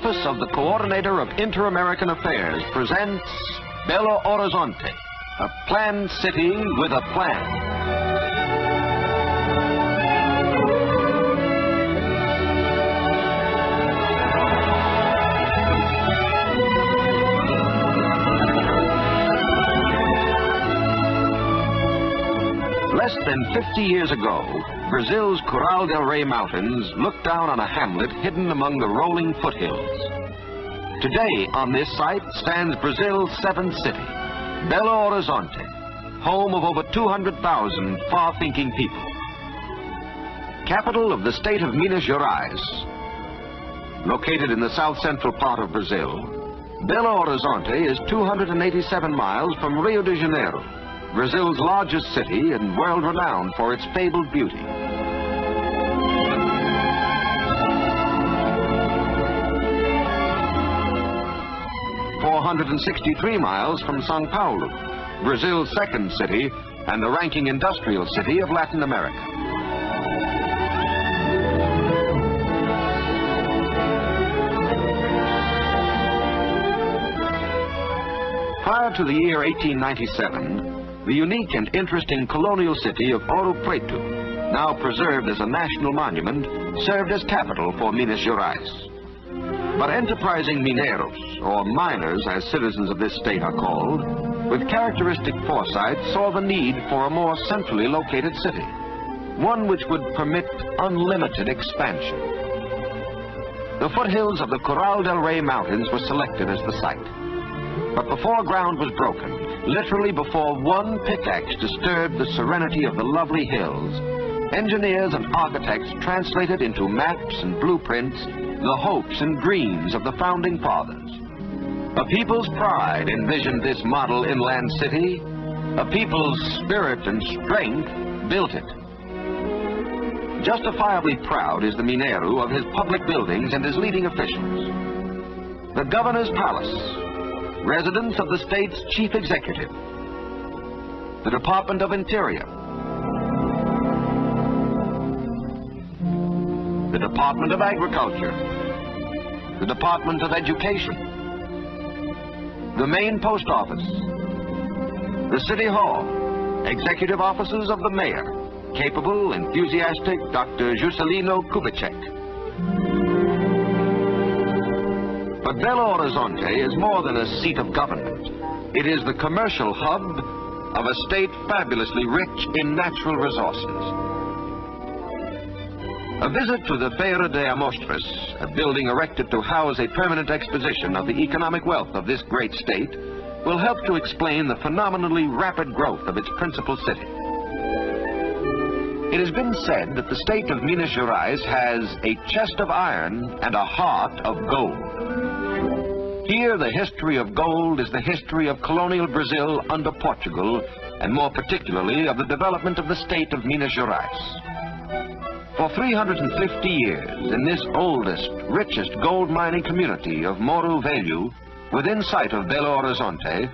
Office of the Coordinator of Inter-American Affairs presents Belo Horizonte, a planned city with a plan. Less than 50 years ago, Brazil's Coral del Rey Mountains looked down on a hamlet hidden among the rolling foothills. Today, on this site, stands Brazil's seventh city, Belo Horizonte, home of over 200,000 far-thinking people. Capital of the state of Minas Gerais, located in the south-central part of Brazil, Belo Horizonte is 287 miles from Rio de Janeiro, Brazil's largest city and world-renowned for its fabled beauty. "463 miles from São Paulo, Brazil's second city and the ranking industrial city of Latin America. Prior to the year 1897, the unique and interesting colonial city of Ouro Preto, now preserved as a national monument, served as capital for Minas Gerais. But enterprising mineiros, or miners as citizens of this state are called, with characteristic foresight saw the need for a more centrally located city, one which would permit unlimited expansion. The foothills of the Coral del Rey Mountains were selected as the site. But before ground was broken, literally before one pickaxe disturbed the serenity of the lovely hills, engineers and architects translated into maps and blueprints the hopes and dreams of the founding fathers. A people's pride envisioned this model inland city. A people's spirit and strength built it. Justifiably proud is the Mineiro of his public buildings and his leading officials. The governor's palace, residence of the state's chief executive, the Department of Interior, the Department of Agriculture, the Department of Education, the main post office, the City Hall, executive offices of the mayor, capable, enthusiastic Dr. Juscelino Kubitschek. But Belo Horizonte is more than a seat of government. It is the commercial hub of a state fabulously rich in natural resources. A visit to the Feira de Amostras, a building erected to house a permanent exposition of the economic wealth of this great state, will help to explain the phenomenally rapid growth of its principal city. It has been said that the state of Minas Gerais has a chest of iron and a heart of gold. Here, the history of gold is the history of colonial Brazil under Portugal, and more particularly of the development of the state of Minas Gerais. For 350 years, in this oldest, richest gold mining community of Morro Velho, within sight of Belo Horizonte,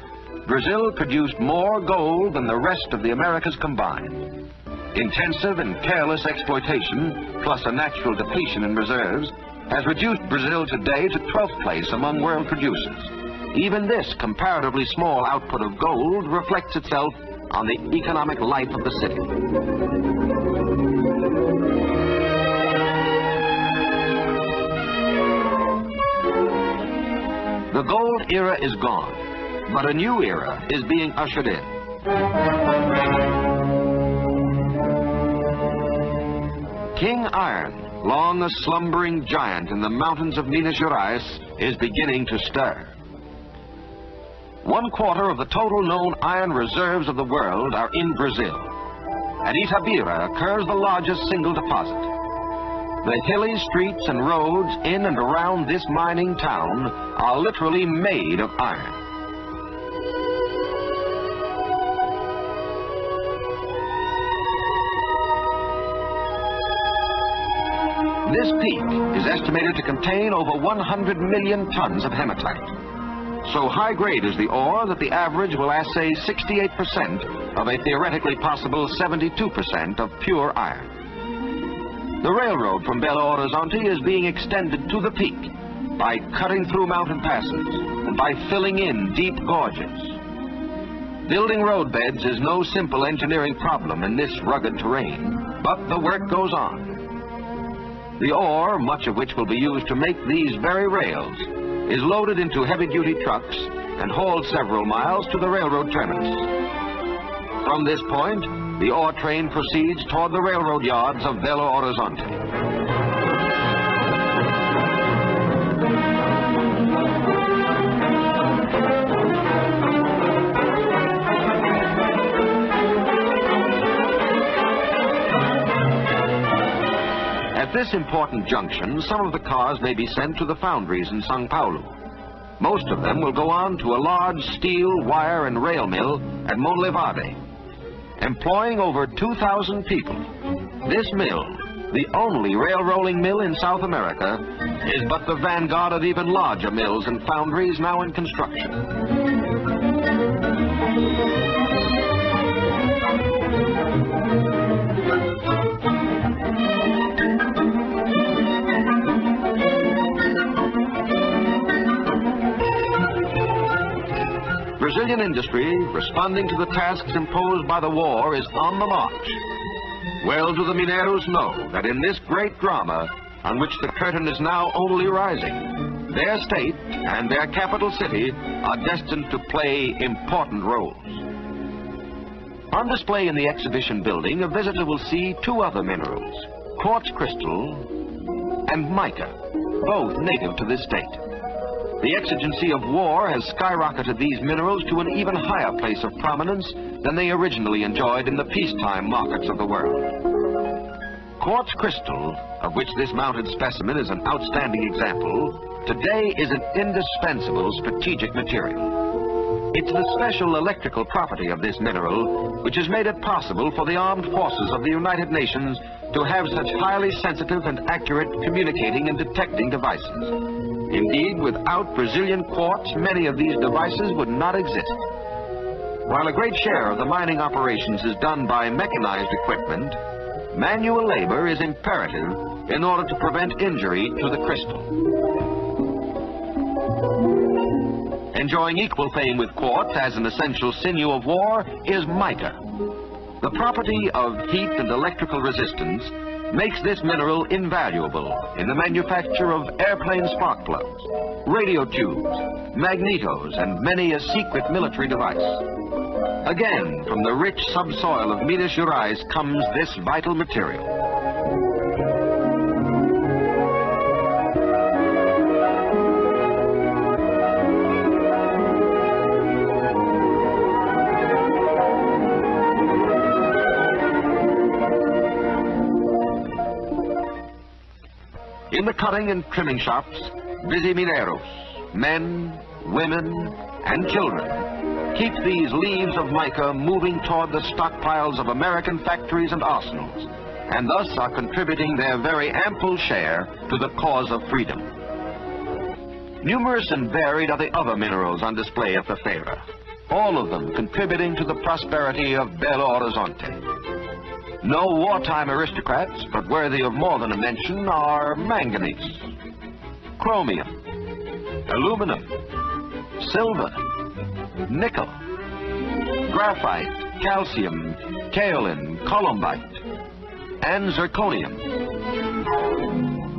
Brazil produced more gold than the rest of the Americas combined. Intensive and careless exploitation, plus a natural depletion in reserves, has reduced Brazil today to 12th place among world producers. Even this comparatively small output of gold reflects itself on the economic life of the city. The gold era is gone, but a new era is being ushered in. King Iron, long a slumbering giant in the mountains of Minas Gerais, is beginning to stir. 1/4 of the total known iron reserves of the world are in Brazil. At Itabira occurs the largest single deposit. The hilly streets and roads in and around this mining town are literally made of iron. This peak is estimated to contain over 100 million tons of hematite. So high grade is the ore that the average will assay 68% of a theoretically possible 72% of pure iron. The railroad from Belo Horizonte is being extended to the peak, by cutting through mountain passes and by filling in deep gorges. Building roadbeds is no simple engineering problem in this rugged terrain, but the work goes on. The ore, much of which will be used to make these very rails, is loaded into heavy-duty trucks and hauled several miles to the railroad terminus. From this point, the ore train proceeds toward the railroad yards of Belo Horizonte. At this important junction, some of the cars may be sent to the foundries in São Paulo. Most of them will go on to a large steel, wire, and rail mill at Monlevade, employing over 2,000 people. This mill, the only rail rolling mill in South America, is but the vanguard of even larger mills and foundries now in construction. Brazilian industry, responding to the tasks imposed by the war, is on the march. Well do the Mineiros know that in this great drama, on which the curtain is now only rising, their state and their capital city are destined to play important roles. On display in the exhibition building, a visitor will see two other minerals, quartz crystal and mica, both native to this state. The exigency of war has skyrocketed these minerals to an even higher place of prominence than they originally enjoyed in the peacetime markets of the world. Quartz crystal, of which this mounted specimen is an outstanding example, today is an indispensable strategic material. It's the special electrical property of this mineral which has made it possible for the armed forces of the United Nations to have such highly sensitive and accurate communicating and detecting devices. Indeed, without Brazilian quartz, many of these devices would not exist. While a great share of the mining operations is done by mechanized equipment, manual labor is imperative in order to prevent injury to the crystal. Enjoying equal fame with quartz as an essential sinew of war is mica. The property of heat and electrical resistance makes this mineral invaluable in the manufacture of airplane spark plugs, radio tubes, magnetos, and many a secret military device. Again, from the rich subsoil of Minas Gerais comes this vital material. In the cutting and trimming shops, busy Mineiros, men, women, and children, keep these leaves of mica moving toward the stockpiles of American factories and arsenals, and thus are contributing their very ample share to the cause of freedom. Numerous and varied are the other minerals on display at the Feira, all of them contributing to the prosperity of Belo Horizonte. No wartime aristocrats, but worthy of more than a mention, are manganese, chromium, aluminum, silver, nickel, graphite, calcium, kaolin, columbite, and zirconium.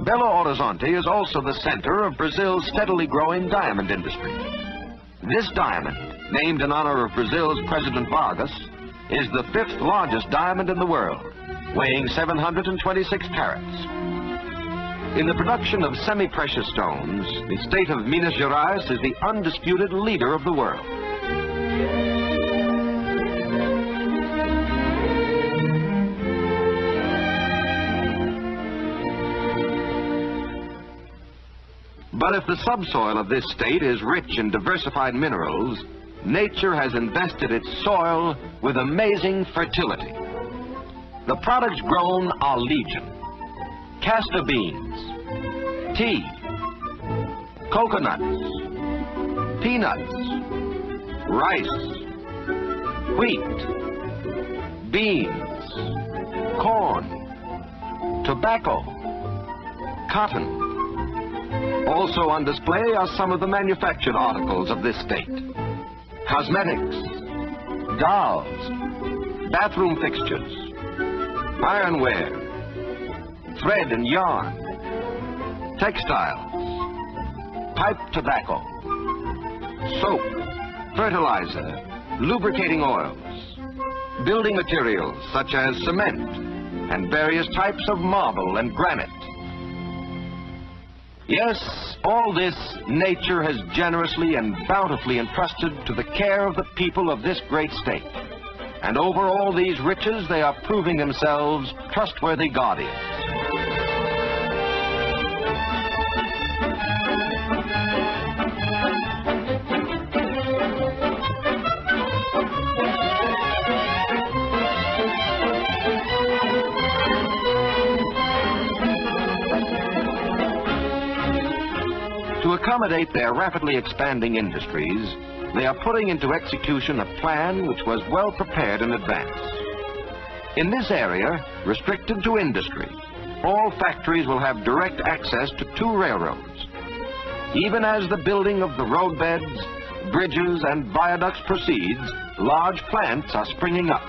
Belo Horizonte is also the center of Brazil's steadily growing diamond industry. This diamond, named in honor of Brazil's President Vargas, is the 5th largest diamond in the world, weighing 726 carats. In the production of semi-precious stones, the state of Minas Gerais is the undisputed leader of the world. But if the subsoil of this state is rich in diversified minerals, nature has invested its soil with amazing fertility. The products grown are legion: castor beans, tea, coconuts, peanuts, rice, wheat, beans, corn, tobacco, cotton, Also on display are some of the manufactured articles of this state. Cosmetics, dolls, bathroom fixtures, ironware, thread and yarn, textiles, pipe tobacco, soap, fertilizer, lubricating oils, building materials such as cement, and various types of marble and granite. Yes, all this nature has generously and bountifully entrusted to the care of the people of this great state. And over all these riches, they are proving themselves trustworthy guardians. To accommodate their rapidly expanding industries, they are putting into execution a plan which was well prepared in advance. In this area, restricted to industry, all factories will have direct access to 2 railroads. Even as the building of the roadbeds, bridges, and viaducts proceeds, large plants are springing up.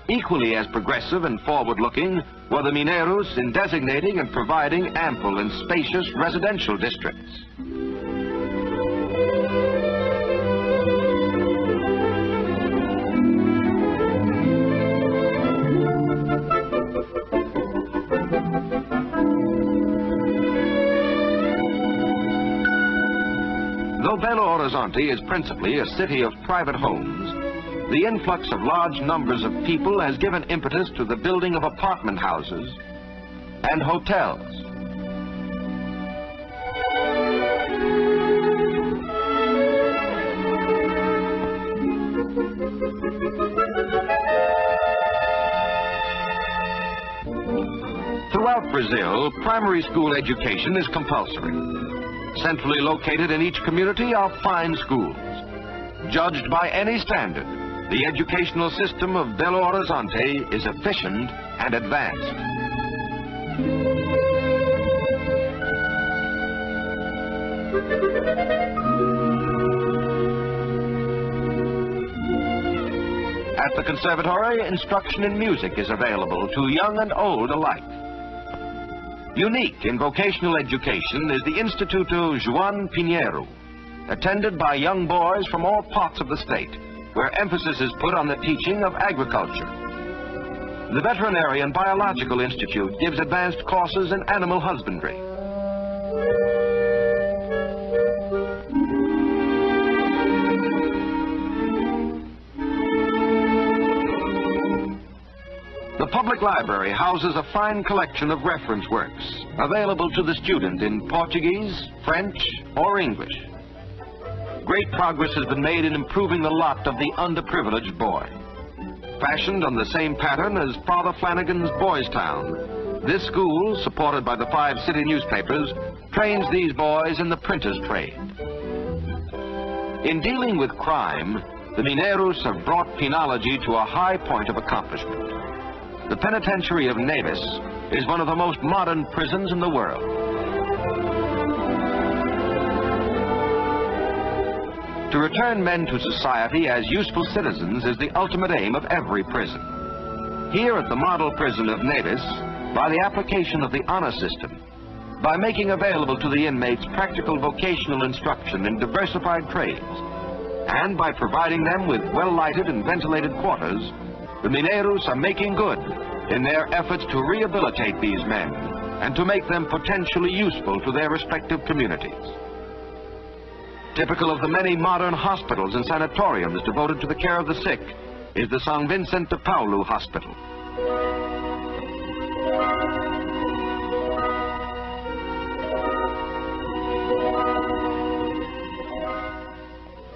Equally as progressive and forward-looking were the Mineros in designating and providing ample and spacious residential districts. Though Belo Horizonte is principally a city of private homes, the influx of large numbers of people has given impetus to the building of apartment houses and hotels. Throughout Brazil, primary school education is compulsory. Centrally located in each community are fine schools. Judged by any standard, the educational system of Belo Horizonte is efficient and advanced. At the conservatory, instruction in music is available to young and old alike. Unique in vocational education is the Instituto João Pinheiro, attended by young boys from all parts of the state, where emphasis is put on the teaching of agriculture. The Veterinary and Biological Institute gives advanced courses in animal husbandry. The public library houses a fine collection of reference works, available to the student in Portuguese, French, or English. Great progress has been made in improving the lot of the underprivileged boy. Fashioned on the same pattern as Father Flanagan's Boys Town, this school, supported by the 5 city newspapers, trains these boys in the printer's trade. In dealing with crime, the Mineros have brought penology to a high point of accomplishment. The penitentiary of Neves is one of the most modern prisons in the world. To return men to society as useful citizens is the ultimate aim of every prison. Here at the model prison of Neves, by the application of the honor system, by making available to the inmates practical vocational instruction in diversified trades, and by providing them with well-lighted and ventilated quarters, the Mineros are making good in their efforts to rehabilitate these men and to make them potentially useful to their respective communities. Typical of the many modern hospitals and sanatoriums devoted to the care of the sick is the São Vicente de Paulo Hospital.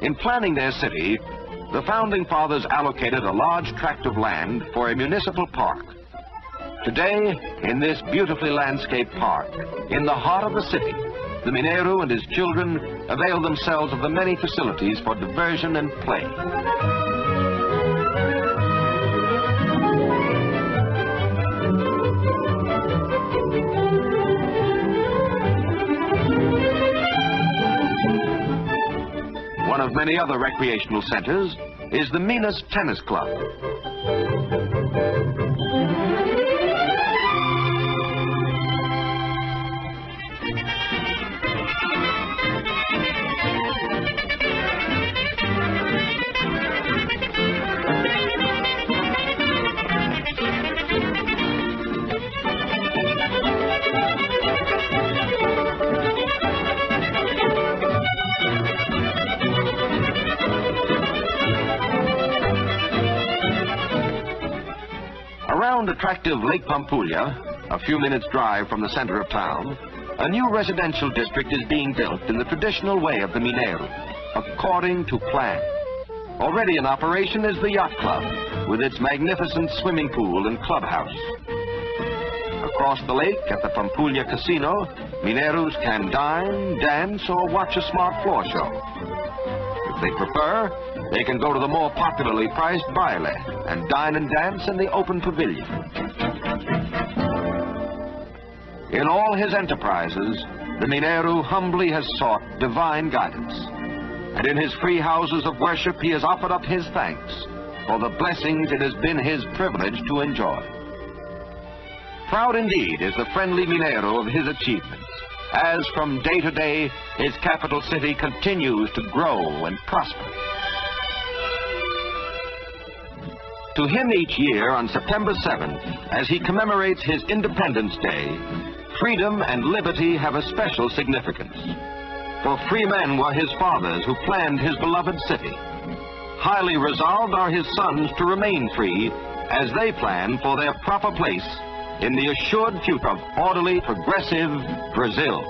In planning their city, the Founding Fathers allocated a large tract of land for a municipal park. Today, in this beautifully landscaped park, in the heart of the city, the Mineiro and his children avail themselves of the many facilities for diversion and play. one of many other recreational centers is the Minas Tennis Club. Around attractive Lake Pampulha, a few minutes' drive from the center of town, a new residential district is being built in the traditional way of the Mineiro, according to plan. Already in operation is the Yacht Club, with its magnificent swimming pool and clubhouse. Across the lake at the Pampulha Casino, Mineiros can dine, dance, or watch a smart floor show. If they prefer, they can go to the more popularly priced baile and dine and dance in the open pavilion. In all his enterprises, the Mineiro humbly has sought divine guidance. And in his free houses of worship, he has offered up his thanks for the blessings it has been his privilege to enjoy. Proud indeed is the friendly Mineiro of his achievements, as from day to day his capital city continues to grow and prosper. To him each year on September 7th, as he commemorates his Independence Day, freedom and liberty have a special significance. For free men were his fathers who planned his beloved city. Highly resolved are his sons to remain free as they plan for their proper place in the assured future of orderly, progressive Brazil.